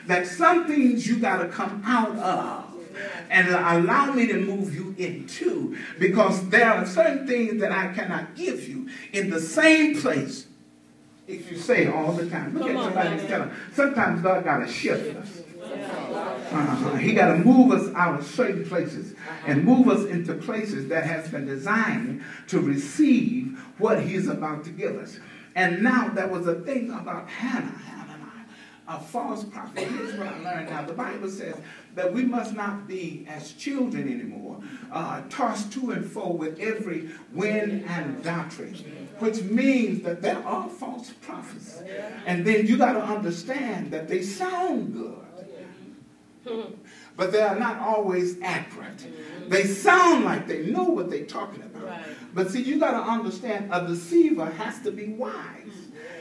that some things you got to come out of and allow me to move you into, because there are certain things that I cannot give you in the same place if you say it all the time. Look at somebody and tell them, sometimes God got to shift us. He got to move us out of certain places and move us into places that has been designed to receive what he's about to give us. And now there was a thing about Hannah, a false prophet. Here's what I learned now. The Bible says that we must not be as children anymore, tossed to and fro with every wind and doctrine, which means that there are false prophets. And then you got to understand that they sound good, but they are not always accurate. They sound like they know what they're talking about. But see, you got to understand, a deceiver has to be wise.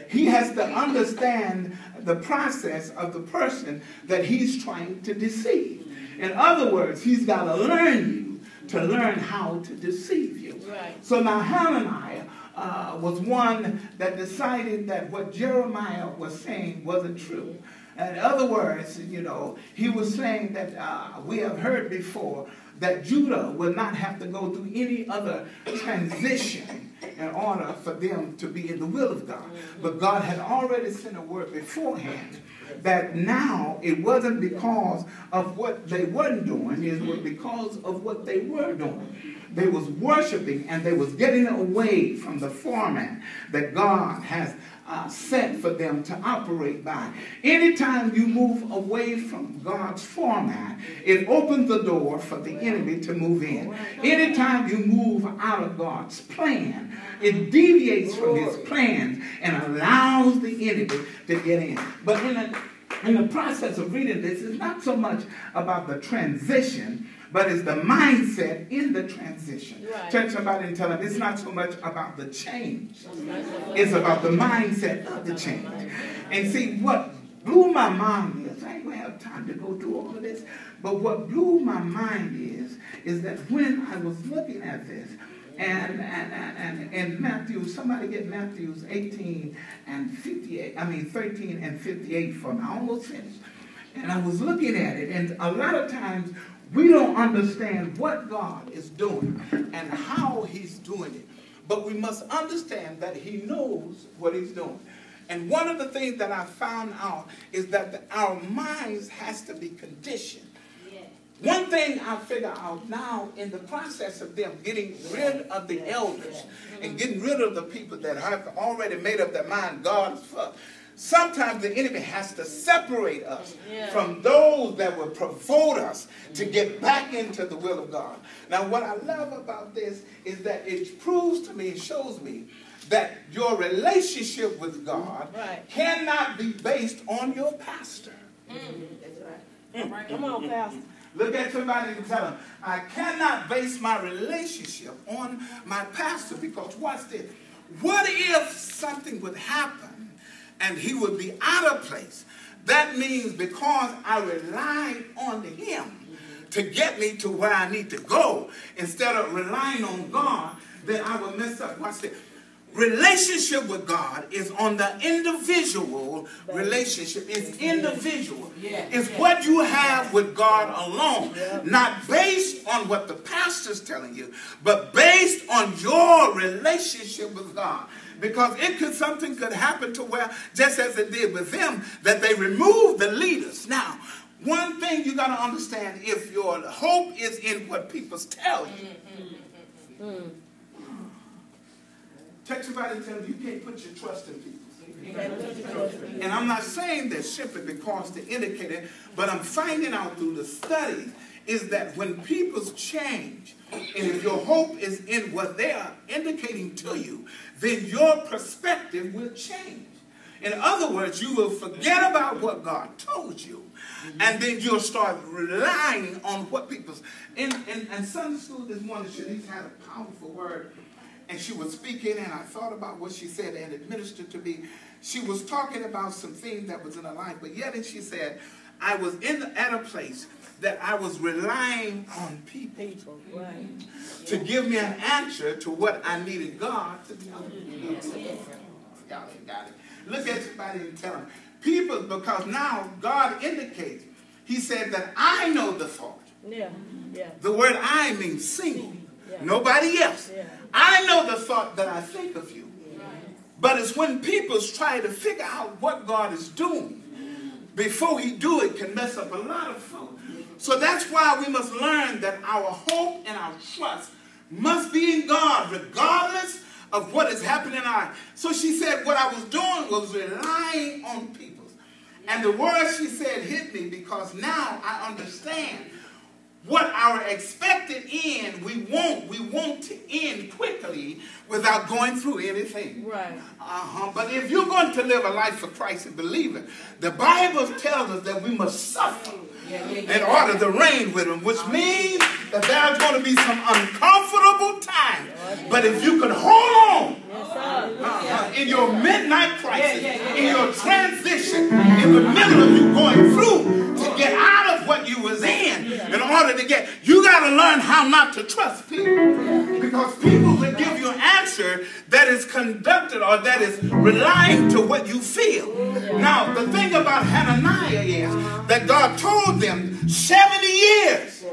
He has to understand the process of the person that he's trying to deceive. In other words, he's got to learn you to learn how to deceive you. So now Hananiah was one that decided that what Jeremiah was saying wasn't true. In other words, you know, he was saying that we have heard before that Judah will not have to go through any other transition in order for them to be in the will of God. But God had already sent a word beforehand that now it wasn't because of what they weren't doing, it was because of what they were doing. They was worshiping and they was getting away from the format that God has set for them to operate by. Anytime you move away from God's format, it opens the door for the enemy to move in. Anytime you move out of God's plan, it deviates from his plans and allows the enemy to get in. But in the process of reading this, it's not so much about the transition, but it's the mindset in the transition. Touch somebody and tell them it's not so much about the change. It's about the mindset of the change. And see, what blew my mind is, I ain't going to have time to go through all of this, but what blew my mind is that when I was looking at this, and Matthew, somebody get Matthew 18 and 58, 13 and 58 for me. I almost finished. And I was looking at it, and a lot of times we don't understand what God is doing and how he's doing it. But we must understand that he knows what he's doing. And one of the things that I found out is that our minds has to be conditioned. One thing I figure out now in the process of them getting rid of the elders and getting rid of the people that have already made up their mind God is for, sometimes the enemy has to separate us from those that will provoke us to get back into the will of God. Now, what I love about this is that it proves to me, it shows me that your relationship with God cannot be based on your pastor. That's right. Come on, Pastor. Look at somebody and tell them, I cannot base my relationship on my pastor, because watch this. What if something would happen and he would be out of place? That means because I relied on him to get me to where I need to go, instead of relying on God, then I will mess up. Watch this. Relationship with God is on the individual relationship. It's individual. It's what you have with God alone. Not based on what the pastor's telling you, but based on your relationship with God. Because something could happen to where, just as it did with them, that they removed the leaders. Now, one thing you got to understand, if your hope is in what people tell you, take somebody and tell them you can't put your trust in people. And I'm not saying this simply because to indicate it, but I'm finding out through the studies is that when people change, and if your hope is in what they are indicating to you, then your perspective will change. In other words, you will forget about what God told you, and then you'll start relying on what people's... In Sunday school this morning, Shanice had a powerful word. And she was speaking, and I thought about what she said, and it ministered to me. She was talking about some things that was in her life, but yet, and she said, I was at a place that I was relying on people to give me an answer to what I needed God to tell me. Y'all ain't got it. Look at somebody and tell them, people, because now God indicates, he said that I know the thought. Yeah. Yeah. The word I means single. Yeah. Nobody else. Yeah. I know the thought that I think of you. But it's when people try to figure out what God is doing before he do it can mess up a lot of folk. So that's why we must learn that our hope and our trust must be in God regardless of what is happening in our life. So she said what I was doing was relying on people. And the word she said hit me because now I understand what our expected end, we want to end quickly without going through anything. Right. But if you're going to live a life for Christ and believe it, the Bible tells us that we must suffer in order to reign with him, which means that there's going to be some uncomfortable times. But if you can hold on in your midnight crisis, in your transition, in the middle of you going through to get out of what you was in order to get, you got to learn how not to trust people. Because people will give you an answer that is conducted or that is relying to what you feel. Now, the thing about Hananiah is that God told them 70 years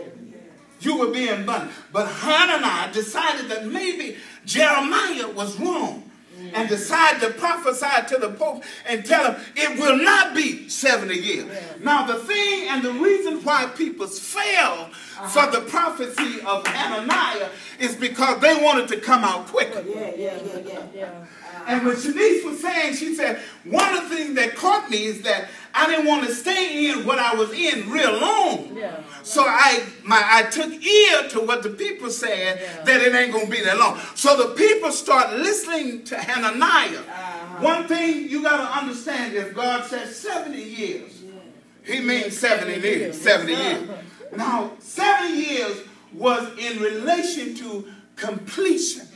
you will be in bondage. But Hananiah decided that maybe Jeremiah was wrong and decided to prophesy to the Pope and tell him it will not be 70 years. Now the thing and the reason why people fail for the prophecy of Hananiah is because they wanted to come out quicker. And when Shanice was saying, she said, one of the things that caught me is that I didn't want to stay in what I was in real long. So I took ear to what the people said, that it ain't going to be that long. So the people start listening to Hananiah. One thing you got to understand, if God says 70 years, he means 70 years. 70 years. Now, 70 years was in relation to completion.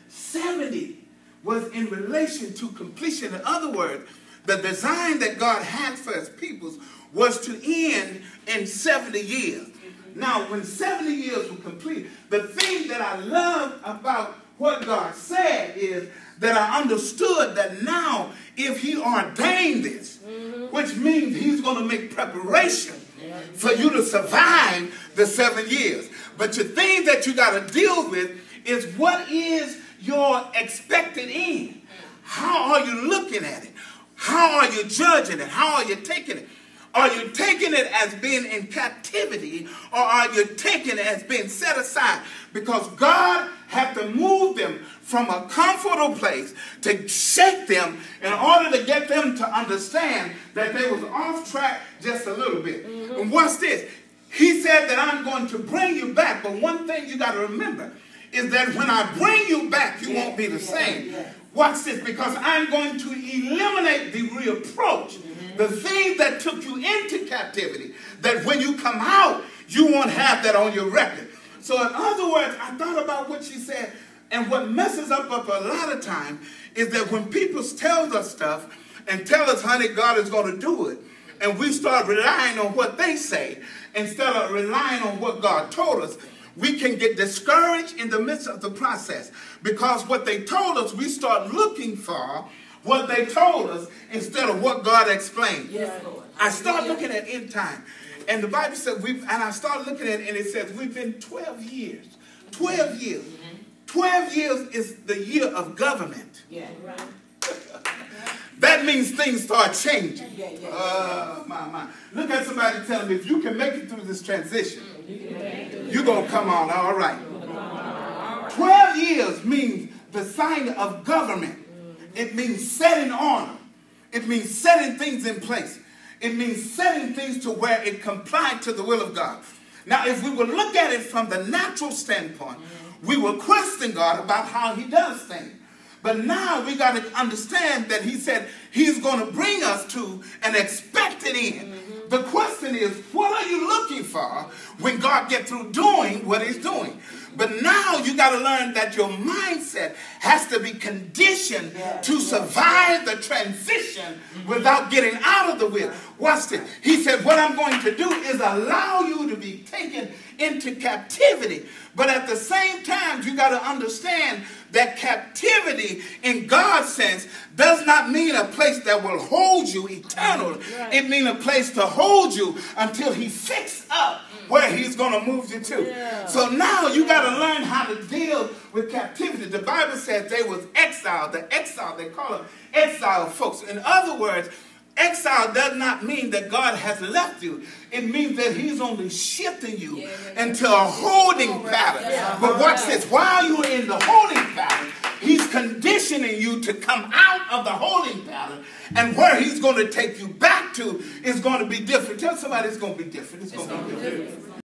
70 was in relation to completion. In other words, the design that God had for his peoples was to end in 70 years. Now, when 70 years were complete, the thing that I love about what God said is that I understood that now if he ordained this, which means he's going to make preparation for you to survive the 7 years. But the thing that you got to deal with is what is your expected end? How are you looking at it? How are you judging it? How are you taking it? Are you taking it as being in captivity, or are you taking it as being set aside? Because God had to move them from a comfortable place to shake them in order to get them to understand that they was off track just a little bit. And what's this? He said that I'm going to bring you back. But one thing you got to remember is that when I bring you back, you won't be the same. Watch this, because I'm going to eliminate the reapproach. The things that took you into captivity, that when you come out, you won't have that on your record. So in other words, I thought about what she said, and what messes up a lot of time is that when people tell us stuff and tell us, honey, God is going to do it, and we start relying on what they say instead of relying on what God told us, we can get discouraged in the midst of the process, because what they told us, we start looking for what they told us instead of what God explained. I start looking at end time, and the Bible said, and I start looking at it, and it says we've been 12 years. 12 years. 12 years is the year of government. That means things start changing. My. Look at somebody and tell them, if you can make it through this transition, you're going to come on all right. 12 years means the sign of government. It means setting order. It means setting things in place. It means setting things to where it complied to the will of God. Now, if we would look at it from the natural standpoint, we will question God about how he does things. But now we got to understand that he said he's going to bring us to an expected end. The question is, what are you looking for when God gets through doing what he's doing? But now you got to learn that your mindset has to be conditioned to survive the transition without getting out of the will. Watch this. He said, what I'm going to do is allow you to be taken into captivity. But at the same time, you got to understand that captivity in God's sense does not mean a place that will hold you eternally. Right. It means a place to hold you until he fixes up where he's going to move you to. Yeah. So now you got to learn how to deal with captivity. The Bible says they was exiled. The exile, they call them exiled folks. In other words, exile does not mean that God has left you. It means that he's only shifting you into a holding pattern. But watch this. While you're in the holding pattern, he's conditioning you to come out of the holding pattern. And where he's going to take you back to is going to be different. Tell somebody it's going to be different. It's going to be different.